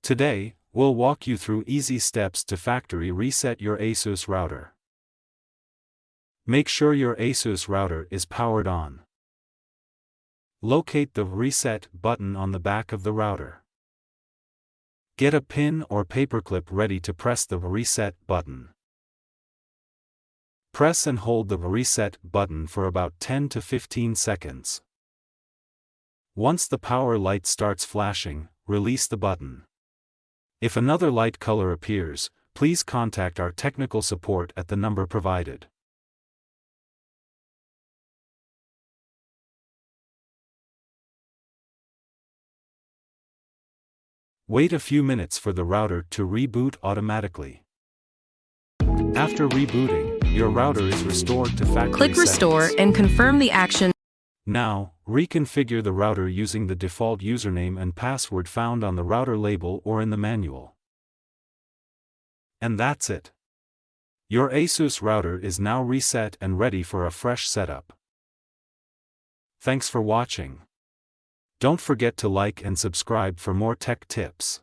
Today, we'll walk you through easy steps to factory reset your ASUS router. Make sure your ASUS router is powered on. Locate the Reset button on the back of the router. Get a pin or paperclip ready to press the Reset button. Press and hold the Reset button for about 10 to 15 seconds. Once the power light starts flashing, release the button. If another light color appears, please contact our technical support at the number provided. Wait a few minutes for the router to reboot automatically. After rebooting, your router is restored to factory Click Restore settings. and confirm the action. Now, reconfigure the router using the default username and password found on the router label or in the manual. And that's it. Your ASUS router is now reset and ready for a fresh setup. Thanks for watching. Don't forget to like and subscribe for more tech tips.